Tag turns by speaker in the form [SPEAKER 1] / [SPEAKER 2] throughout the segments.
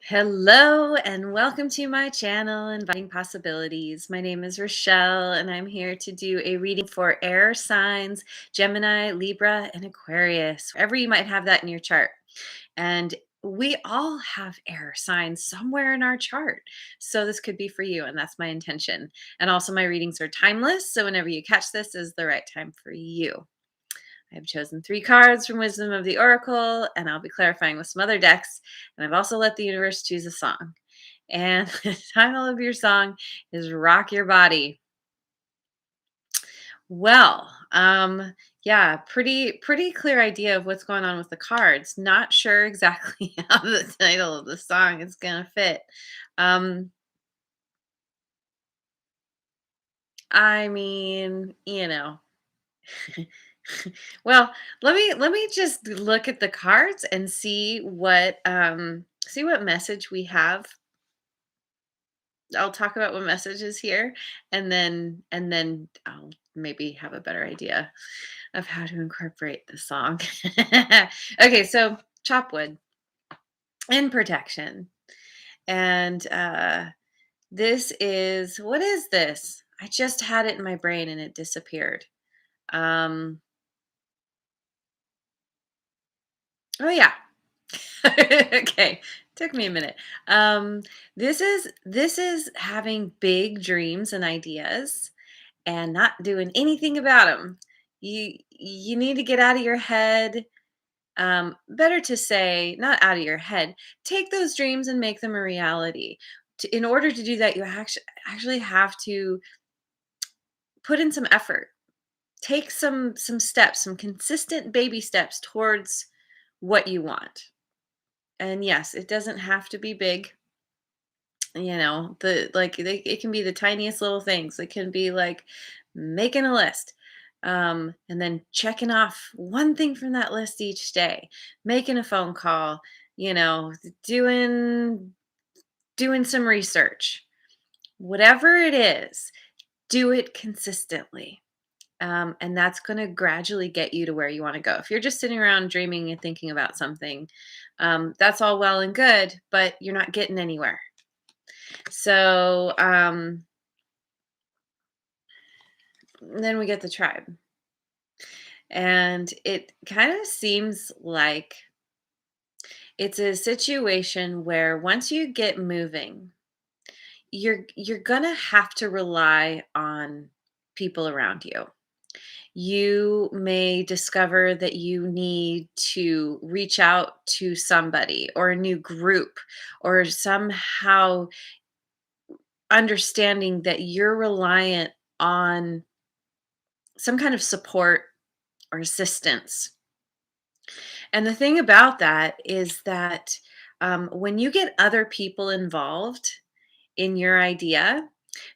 [SPEAKER 1] Hello and welcome to my channel, Inviting Possibilities. My name is Rochelle and I'm here to do a reading for air signs, Gemini, Libra, and Aquarius, wherever you might have that in your chart. And we all have air signs somewhere in our chart. So this could be for you, and that's my intention. And also, my readings are timeless. So whenever you catch this is the right time for you. I have chosen 3 cards from Wisdom of the Oracle, and I'll be clarifying with some other decks. And I've also let the universe choose a song. And the title of your song is Rock Your Body. Well, yeah, pretty clear idea of what's going on with the cards. Not sure exactly how the title of the song is gonna fit. Um, I mean, well, let me just look at the cards and see what message we have. I'll talk about what message is here, and then I'll maybe have a better idea of how to incorporate the song. Okay, so chop wood and protection. And this is what is this? I just had it in my brain and it disappeared. Um oh yeah, okay, took me a minute. Um, this is having big dreams and ideas and not doing anything about them. You need to get out of your head. Better to say, not out of your head. Take those dreams and make them a reality. In order to do that, you actually have to put in some effort. Take some steps, some consistent baby steps towards what you want. And yes, it doesn't have to be big. It can be the tiniest little things. It can be like making a list, and then checking off one thing from that list each day, making a phone call, you know, doing some research. Whatever it is, do it consistently. And that's going to gradually get you to where you want to go. If you're just sitting around dreaming and thinking about something, that's all well and good, but you're not getting anywhere. So then we get the tribe. And it kind of seems like it's a situation where once you get moving, you're going to have to rely on people around you. You may discover that you need to reach out to somebody or a new group, or somehow understanding that you're reliant on some kind of support or assistance. And the thing about that is that when you get other people involved in your idea,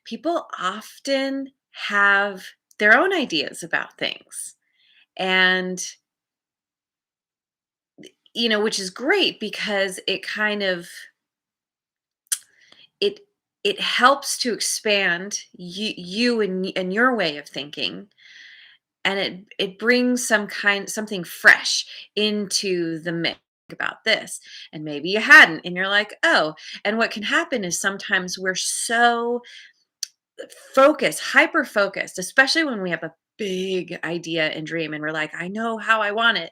[SPEAKER 1] people often have their own ideas about things. And, which is great because it kind of it it helps to expand you and your way of thinking, and it brings something fresh into the mix about this, and maybe you hadn't, and you're like, oh. And what can happen is sometimes we're so focused, hyper focused, especially when we have a big idea and dream and we're like, I know how I want it.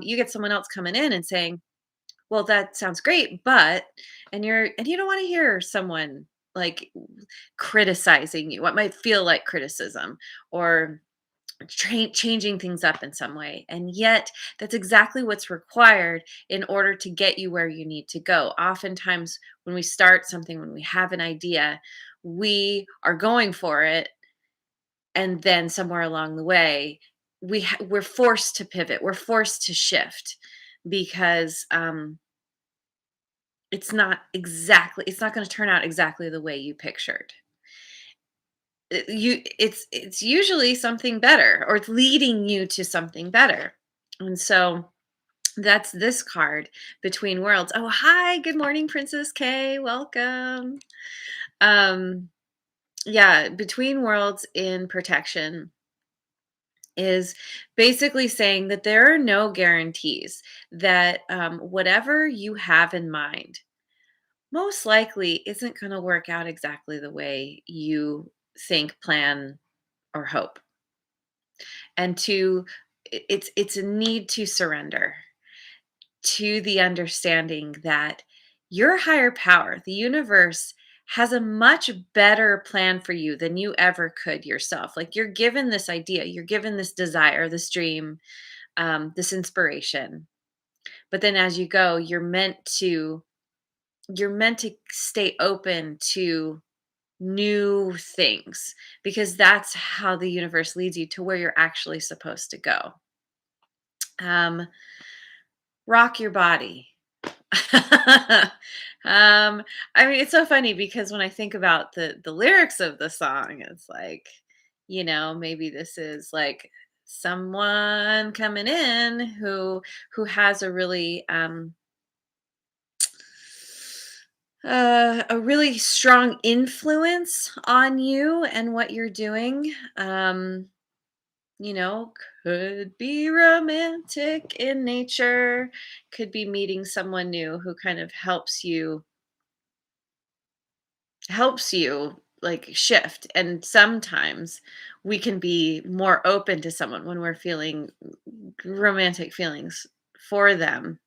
[SPEAKER 1] You get someone else coming in and saying, well, that sounds great, but, and you don't want to hear someone like criticizing you, what might feel like criticism, or changing things up in some way. And yet, that's exactly what's required in order to get you where you need to go. Oftentimes, when we start something, when we have an idea, we are going for it. And then somewhere along the way, we're forced to pivot, we're forced to shift because it's not going to turn out exactly the way you pictured. It's usually something better, or it's leading you to something better. And so that's this card, Between Worlds. Oh, hi, good morning, Princess K, welcome. um yeah, Between Worlds in protection is basically saying that there are no guarantees that whatever you have in mind, most likely isn't going to work out exactly the way you think, plan, or hope. And it's a need to surrender to the understanding that your higher power, the universe, has a much better plan for you than you ever could yourself. Like you're given this idea, you're given this desire, this dream, this inspiration. But then as you go, you're meant to stay open to new things because that's how the universe leads you to where you're actually supposed to go. Um, rock your body. um, I mean, it's so funny because when I think about the lyrics of the song, it's like, maybe this is like someone coming in who has a really strong influence on you and what you're doing. You know, could be romantic in nature, could be meeting someone new who kind of helps you like shift. And sometimes we can be more open to someone when we're feeling romantic feelings for them.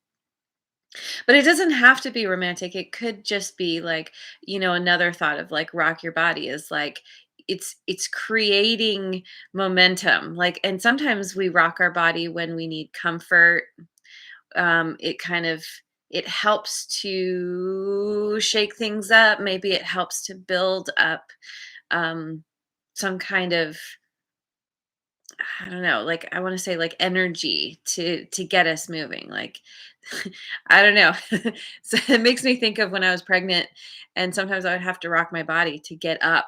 [SPEAKER 1] But it doesn't have to be romantic. It could just be like, another thought of like rock your body is like it's creating momentum. Like, and sometimes we rock our body when we need comfort. It helps to shake things up. Maybe it helps to build up um some kind of, I don't know, like I want to say like energy to get us moving. Like I don't know. So it makes me think of when I was pregnant and sometimes I would have to rock my body to get up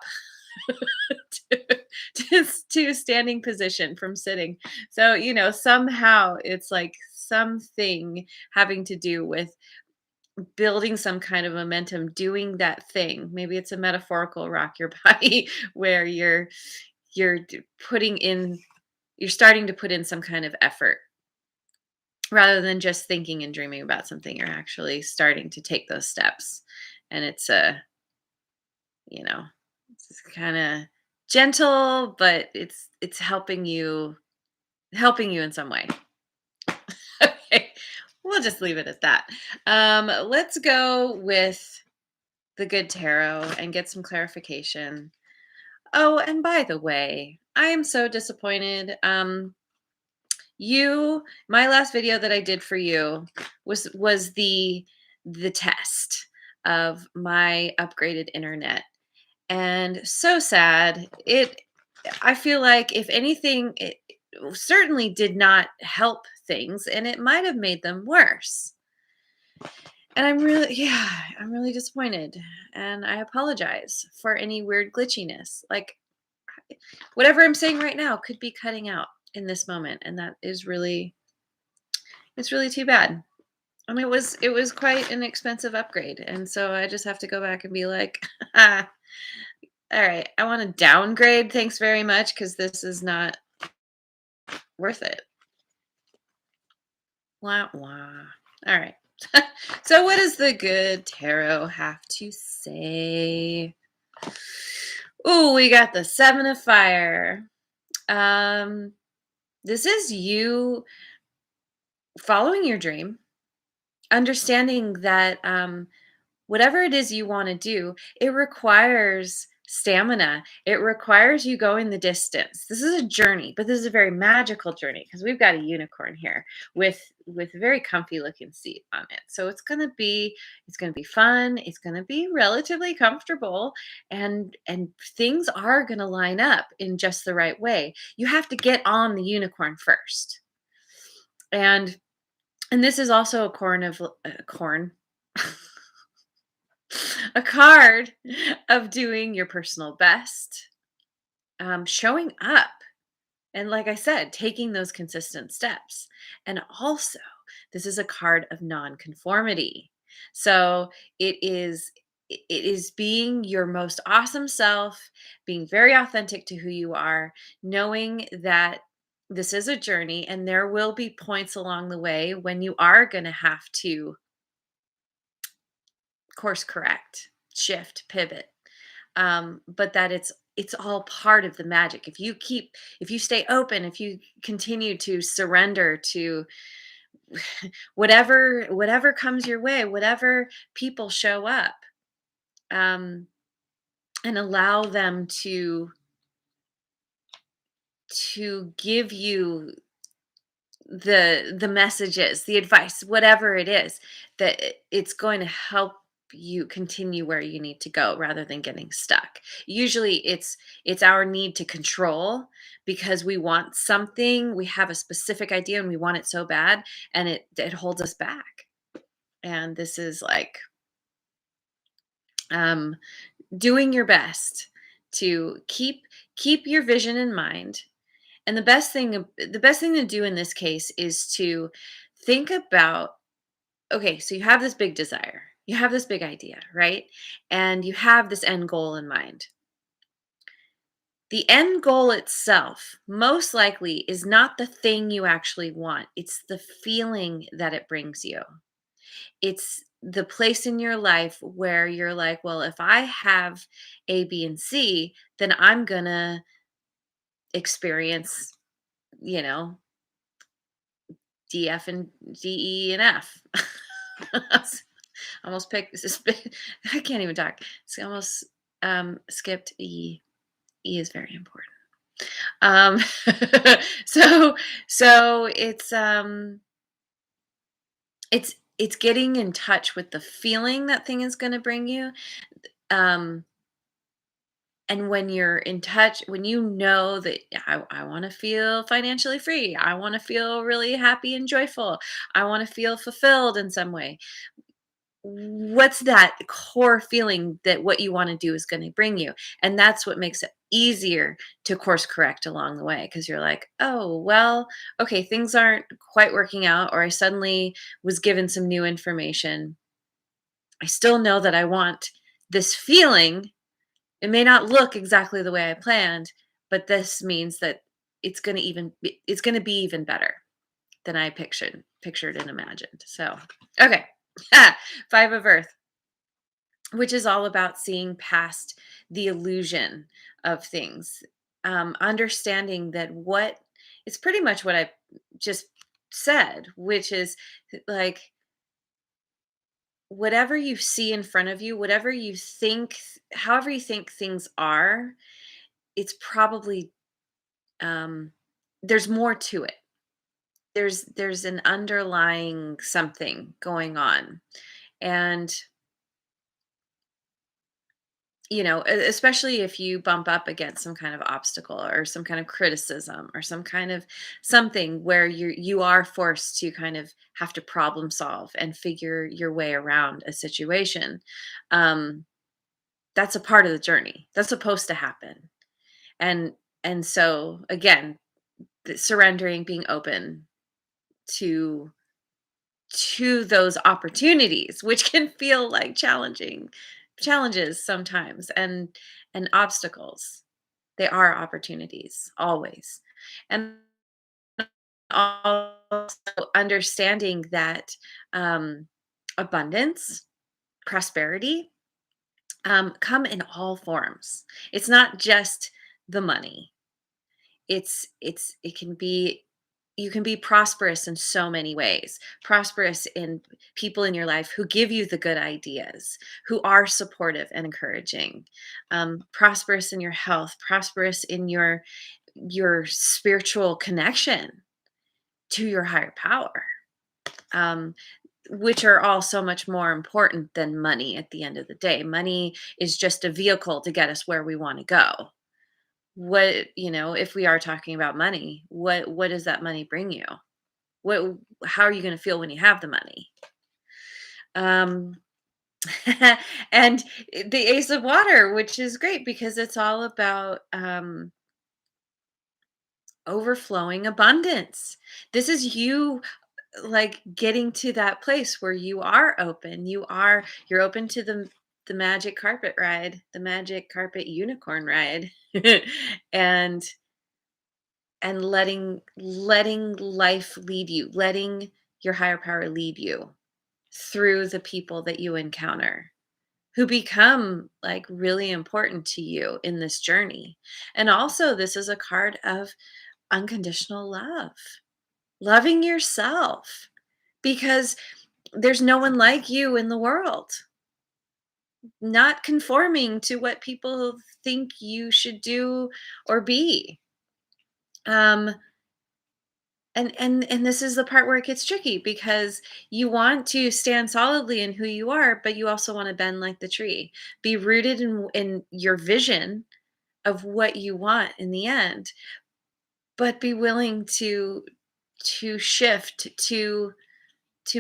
[SPEAKER 1] to, to standing position from sitting. So, somehow it's like something having to do with building some kind of momentum, doing that thing. Maybe it's a metaphorical rock your body where you're putting in you're starting to put in some kind of effort rather than just thinking and dreaming about something. You're actually starting to take those steps, and you know it's kind of gentle, but it's helping you in some way. Okay, we'll just leave it at that. Let's go with the good tarot and get some clarification. Oh, and by the way, I am so disappointed. My last video that I did for you was the test of my upgraded internet. And so sad. I feel like if anything, it certainly did not help things and it might have made them worse. And I'm really disappointed. And I apologize for any weird glitchiness. Like whatever I'm saying right now could be cutting out in this moment. And that is it's really too bad. And it was quite an expensive upgrade. And so I just have to go back and be like, all right, I want to downgrade. Thanks very much, because this is not worth it. Wah, wah. All right. So, what does the good tarot have to say? Oh, we got the Seven of Fire. Um, this is you following your dream, understanding that whatever it is you want to do, it requires stamina. It requires you going the distance. This is a journey, but this is a very magical journey because we've got a unicorn here with a very comfy looking seat on it. So it's going to be fun. It's going to be relatively comfortable, and things are going to line up in just the right way. You have to get on the unicorn first. And this is also a corn a card of doing your personal best, showing up, and like I said, taking those consistent steps. And also, this is a card of nonconformity. So it is being your most awesome self, being very authentic to who you are, knowing that this is a journey and there will be points along the way when you are going to have to course correct, shift, pivot. But that it's all part of the magic. If you stay open, if you continue to surrender to whatever comes your way, whatever people show up, um, and allow them to give you the messages, the advice, whatever it is, that it's going to help you continue where you need to go rather than getting stuck. Usually it's our need to control because we want something, we have a specific idea and we want it so bad, and it holds us back. And this is like um doing your best to keep your vision in mind. And the best thing to do in this case is to think about, okay, so you have this big desire. You have this big idea, right? And you have this end goal in mind. The end goal itself most likely is not the thing you actually want. It's the feeling that it brings you. It's the place in your life where you're like, well, if I have A, B, and C, then I'm going to experience, you know, D, F, and D, E, and F. Almost picked. I can't even talk. It's almost skipped E. E is very important. Um, so it's getting in touch with the feeling that thing is going to bring you. Um, and when you're in touch, when you know that I want to feel financially free, I want to feel really happy and joyful, I want to feel fulfilled in some way. What's that core feeling that what you want to do is going to bring you? And that's what makes it easier to course correct along the way, because you're like, oh, well, okay, things aren't quite working out, or I suddenly was given some new information. I still know that I want this feeling. It may not look exactly the way I planned, but this means that it's going to be even better than I pictured and imagined. So, okay. 5 of Earth, which is all about seeing past the illusion of things, understanding that what it's pretty much what I just said, which is like whatever you see in front of you, whatever you think, however you think things are, it's probably um, there's more to it. There's an underlying something going on, and especially if you bump up against some kind of obstacle or some kind of criticism or some kind of something where you are forced to kind of have to problem solve and figure your way around a situation. um that's a part of the journey, that's supposed to happen. And so again, surrendering, being open to those opportunities, which can feel like challenges sometimes, and obstacles. They are opportunities always. And also understanding that abundance, prosperity, come in all forms. It's not just the money. It can be, you can be prosperous in so many ways. Prosperous in people in your life who give you the good ideas, who are supportive and encouraging. Prosperous in your health, prosperous in your spiritual connection to your higher power. Um, which are all so much more important than money at the end of the day. Money is just a vehicle to get us where we want to go. If we are talking about money, what does that money bring you? What How are you going to feel when you have the money? Um and the Ace of Water, which is great because it's all about overflowing abundance. This is you, like, getting to that place where you are open. You're open to the magic carpet ride, the magic carpet unicorn ride. and letting life lead you, letting your higher power lead you through the people that you encounter. who become like really important to you in this journey. And also, this is a card of unconditional love, loving yourself because there's no one like you in the world, not conforming to what people think you should do or be. Um, and this is the part where it gets tricky because you want to stand solidly in who you are, but you also want to bend like the tree, be rooted in your vision of what you want in the end, but be willing to shift, to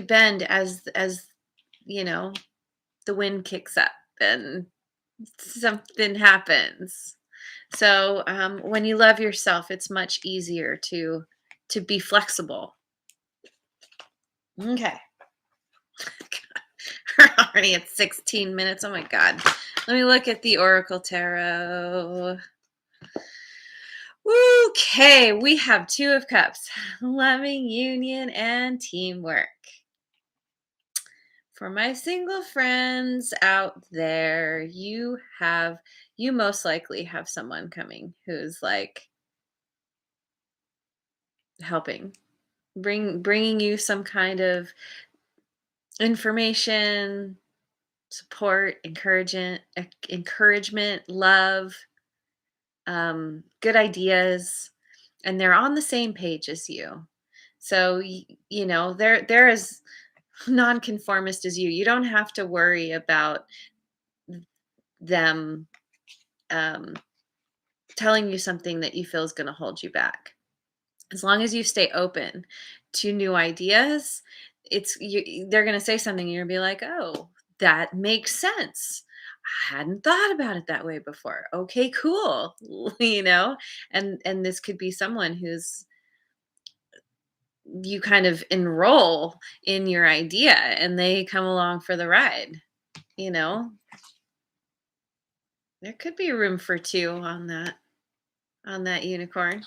[SPEAKER 1] bend as you know the wind kicks up and something happens. So when you love yourself, it's much easier to be flexible. Okay. We're already at 16 minutes. Oh my God. Let me look at the Oracle Tarot. Okay, we have Two of Cups, loving union and teamwork. For my single friends out there, you most likely have someone coming who's like helping, bringing you some kind of information, support, encouragement, love, good ideas, and they're on the same page as you. So they're as nonconformist as you. You don't have to worry about them um, telling you something that you feel is going to hold you back. As long as you stay open to new ideas, they're going to say something and you're going to be like, "Oh, that makes sense. I hadn't thought about it that way before. Okay, cool." And this could be someone who's you kind of enroll in your idea and they come along for the ride, you know? There could be room for two on that unicorn.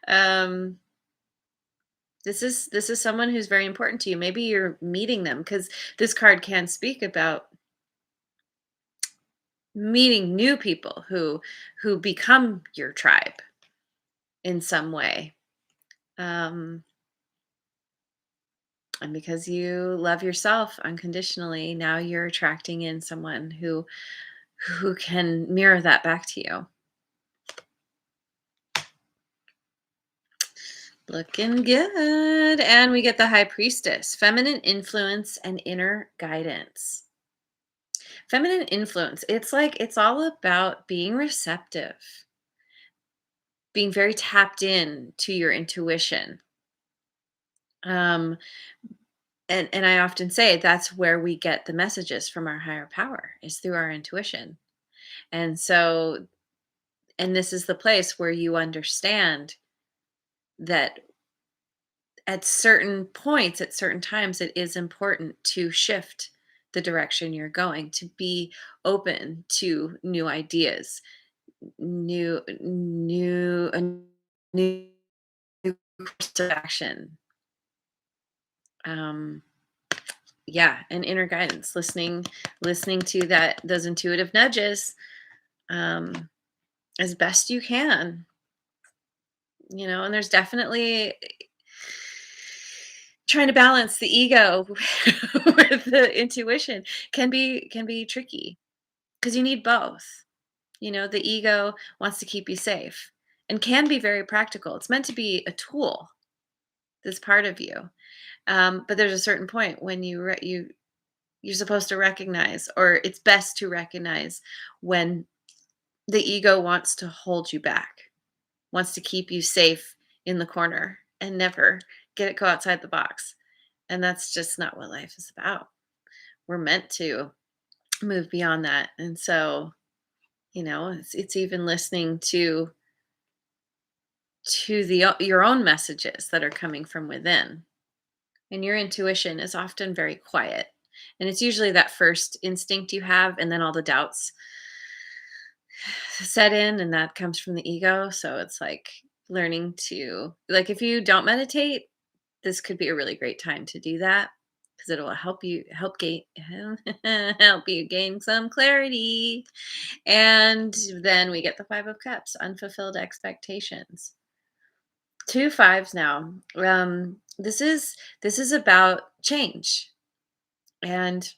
[SPEAKER 1] um this is someone who's very important to you. Maybe you're meeting them because this card can speak about meeting new people who become your tribe in some way. Um and because you love yourself unconditionally, now you're attracting in someone who can mirror that back to you. Looking good. And we get the High Priestess, feminine influence and inner guidance. Feminine influence, it's all about being receptive, being very tapped in to your intuition. Um, and I often say that's where we get the messages from our higher power is through our intuition. And so, and this is the place where you understand that at certain points, at certain times, it is important to shift the direction you're going, to be open to new ideas, a new course of action. Um, yeah, and inner guidance, listening to those intuitive nudges um, as best you can. And there's definitely trying to balance the ego with the intuition can be tricky because you need both. The ego wants to keep you safe and can be very practical. It's meant to be a tool that's part of you. But there's a certain point when you're supposed to recognize, or it's best to recognize when the ego wants to hold you back, wants to keep you safe in the corner and never go outside the box. And that's just not what life is about. We're meant to move beyond that. And so, it's even listening to your own messages that are coming from within. And your intuition is often very quiet. And it's usually that first instinct you have, and then all the doubts set in, and that comes from the ego. So it's like learning to, like, if you don't meditate, this could be a really great time to do that. because it will help gain help you gain some clarity. And then we get the 5 of Cups, unfulfilled expectations. 2 fives now. This is about change, and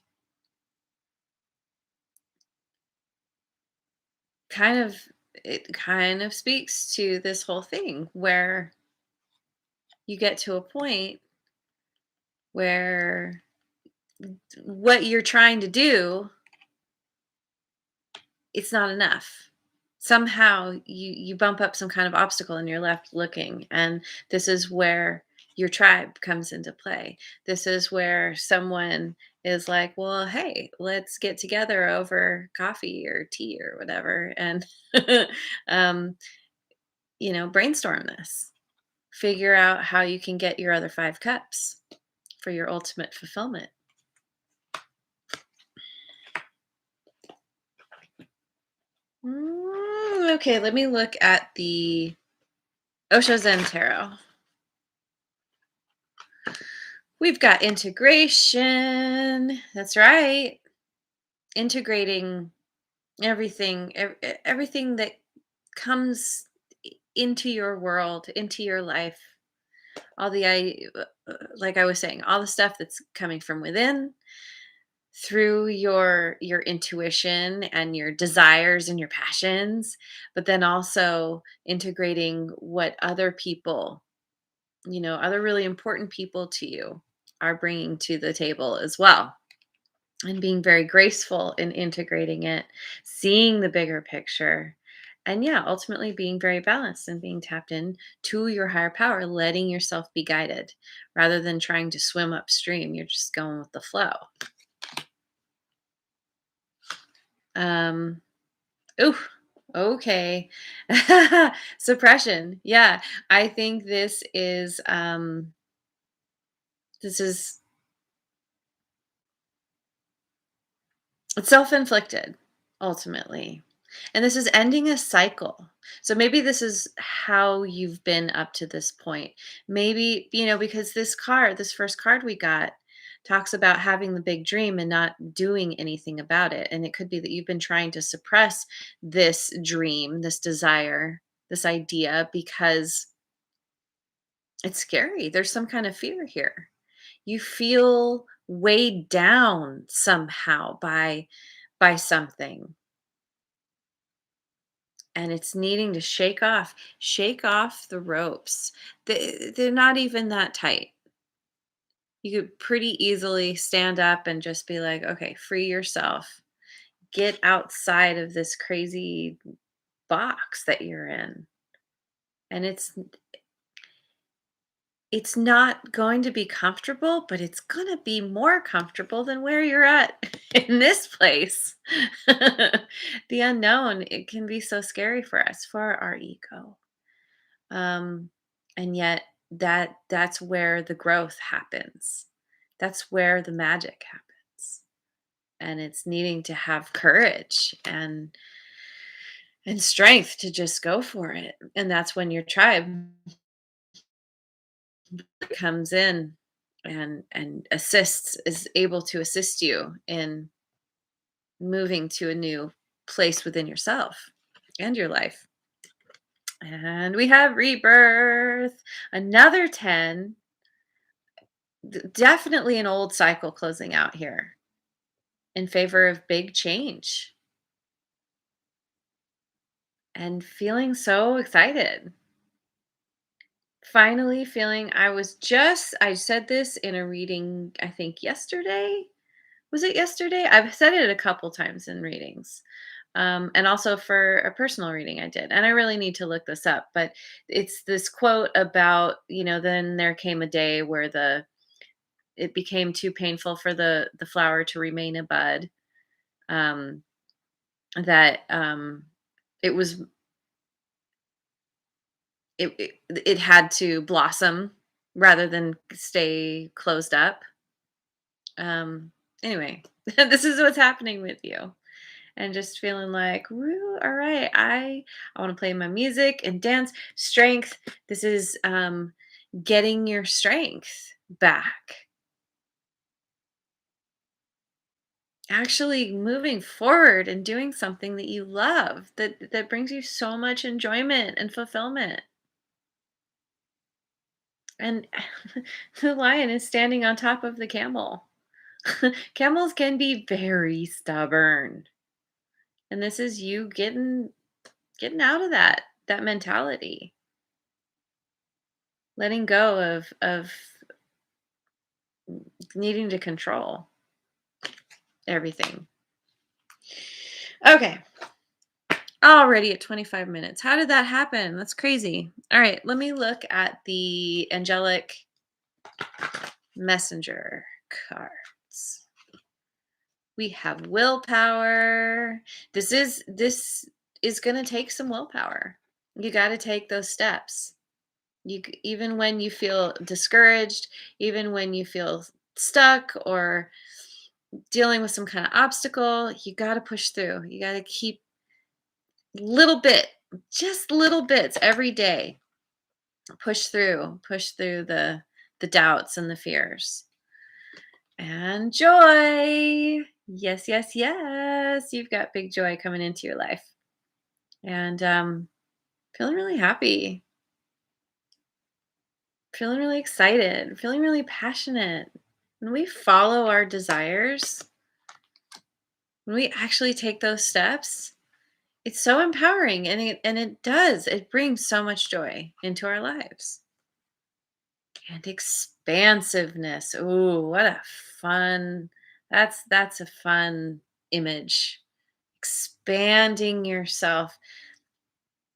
[SPEAKER 1] kind of it kind of speaks to this whole thing where you get to a point where what you're trying to do, it's not enough. Somehow you bump up some kind of obstacle and you're left looking, and this is where your tribe comes into play. This is where someone is like, well, hey, let's get together over coffee or tea or whatever, and um, brainstorm this. Figure out how you can get your other 5 cups for your ultimate fulfillment. Okay, let me look at the Osho Zen Tarot. We've got integration. That's right. Integrating everything that comes into your world, into your life. All the like I was saying, all the stuff that's coming from within, through your intuition and your desires and your passions, but then also integrating what other people, other really important people to you are bringing to the table as well, and being very graceful in integrating it, seeing the bigger picture, and yeah, ultimately being very balanced and being tapped in to your higher power, letting yourself be guided rather than trying to swim upstream. You're just going with the flow. um Ooh, okay. Suppression. Yeah. I think this is it's self-inflicted ultimately. And this is ending a cycle. So maybe this is how you've been up to this point. Maybe, because this first card we got talks about having the big dream and not doing anything about it. And it could be that you've been trying to suppress this dream, this desire, this idea because it's scary. There's some kind of fear here. You feel weighed down somehow by something, and it's needing to shake off the ropes. They're not even that tight. You could pretty easily stand up and just be like, okay, free yourself. Get outside of this crazy box that you're in. And it's not going to be comfortable, but it's going to be more comfortable than where you're at in this place. The unknown, it can be so scary for us, for our ego. Um, and yet that's where the growth happens. That's where the magic happens. And it's needing to have courage and strength to just go for it. And that's when your tribe comes in and assists is able to assist you in moving to a new place within yourself and your life. And we have rebirth, another 10. Definitely an old cycle closing out here in favor of big change, and feeling so excited. Finally feeling I said this in a reading, I think yesterday. Was it yesterday? I've said it a couple times in readings. And also for a personal reading I did. And I really need to look this up, but it's this quote about, then there came a day where it became too painful for the flower to remain a bud. Um, that it was it had to blossom rather than stay closed up. Anyway, this is what's happening with you. And just feeling like, woo, all right, I want to play my music and dance. Strength. This is getting your strength back. actually moving forward and doing something that you love, that brings you so much enjoyment and fulfillment. And the lion is standing on top of the camel. Camels can be very stubborn. And this is you getting out of that mentality. Letting go of needing to control everything. Okay. Already at 25 minutes. How did that happen? That's crazy. All right, let me look at the angelic messenger cards. We have willpower. This is going to take some willpower. You got to take those steps. Even when you feel discouraged, even when you feel stuck or dealing with some kind of obstacle, you got to push through. You got to keep little bit, just little bits every day. Push through the doubts and the fears. And joy. Yes, yes, yes. You've got big joy coming into your life. And feeling really happy, feeling really excited, feeling really passionate. When we follow our desires, when we actually take those steps, it's so empowering, and it brings so much joy into our lives. And expansiveness. Ooh, what a fun that's a fun image. Expanding yourself,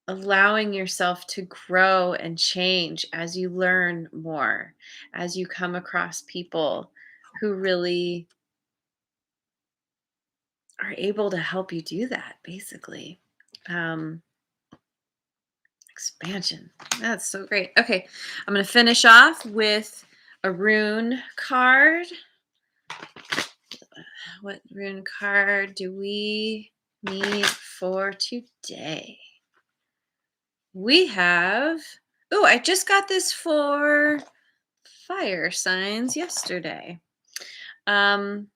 [SPEAKER 1] allowing yourself to grow and change as you learn more, as you come across people who really are able to help you do that, basically. Um, Expansion. That's so great. Okay, I'm going to finish off with a rune card. What rune card do we need for today? We have. Oh, I just got this for fire signs yesterday. Um,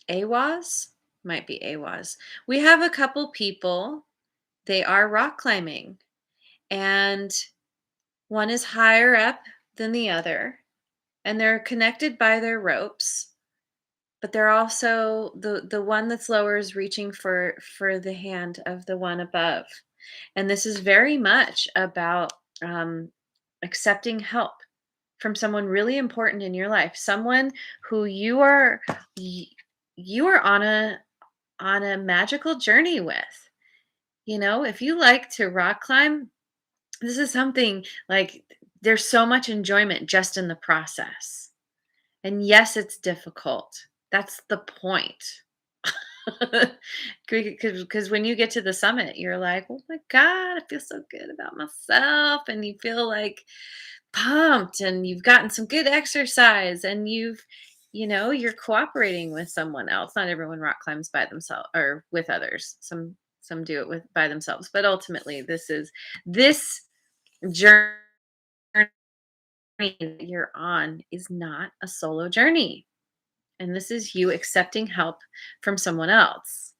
[SPEAKER 1] AWAS might be AWAS. We have a couple people. They are rock climbing, and one is higher up than the other, and they're connected by their ropes. But they're also the one that's lower is reaching for the hand of the one above. And this is very much about um, accepting help from someone really important in your life, someone who y- you are on a magical journey with. You know, if you like to rock climb, this is something like there's so much enjoyment just in the process. And yes, it's difficult. That's the point. Because when you get to the summit, you're like, oh my God, I feel so good about myself. And you feel like pumped and you've gotten some good exercise and you're cooperating with someone else. Not everyone rock climbs by themselves or with others. Some do it by themselves. But ultimately, this journey that you're on is not a solo journey. And this is you accepting help from someone else.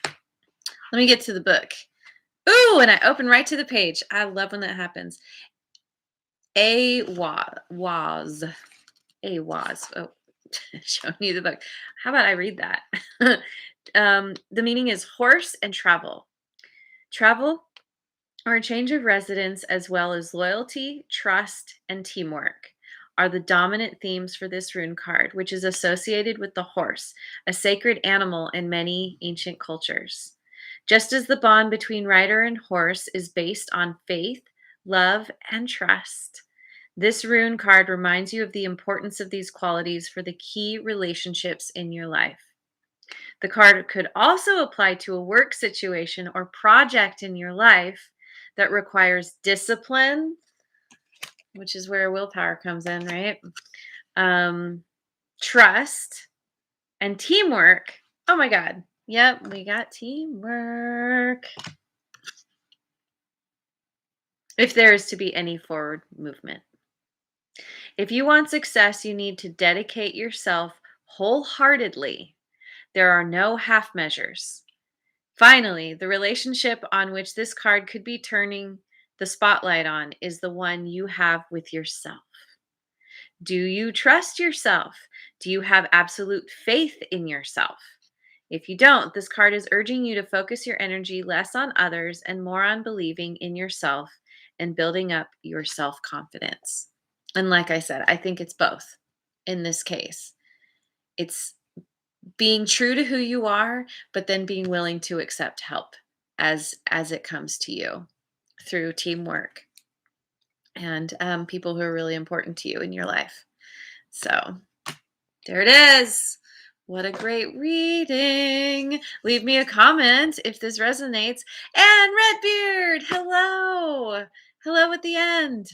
[SPEAKER 1] Let me get to the book. Ooh, and I open right to the page. I love when that happens. A was. A was. Oh, showing you the book. How about I read that? The meaning is horse and travel. Travel or a change of residence, as well as loyalty, trust, and teamwork, are the dominant themes for this rune card, which is associated with the horse, a sacred animal in many ancient cultures. Just as the bond between rider and horse is based on faith, love, and trust, this rune card reminds you of the importance of these qualities for the key relationships in your life. The card could also apply to a work situation or project in your life that requires discipline, which is where willpower comes in, right? Um, Trust and teamwork. Oh my God. Yep, we got teamwork. If there is to be any forward movement. If you want success, you need to dedicate yourself wholeheartedly. There are no half measures. Finally, the relationship on which this card could be turning the spotlight on is the one you have with yourself. Do you trust yourself? Do you have absolute faith in yourself? If you don't, this card is urging you to focus your energy less on others and more on believing in yourself and building up your self confidence. And like I said, I think it's both in this case. It's being true to who you are, but then being willing to accept help as it comes to you through teamwork and people who are really important to you in your life. So there it is. What a great reading. Leave me a comment if this resonates. And Redbeard, hello. Hello at the end.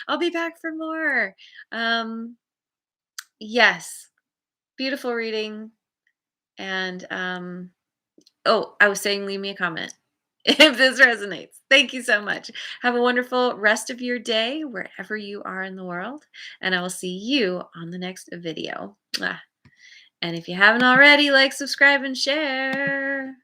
[SPEAKER 1] I'll be back for more. Yes, beautiful reading. And oh, I was saying leave me a comment if this resonates. Thank you so much. Have a wonderful rest of your day wherever you are in the world. And I will see you on the next video. Mwah. And if you haven't already, like, subscribe, and share.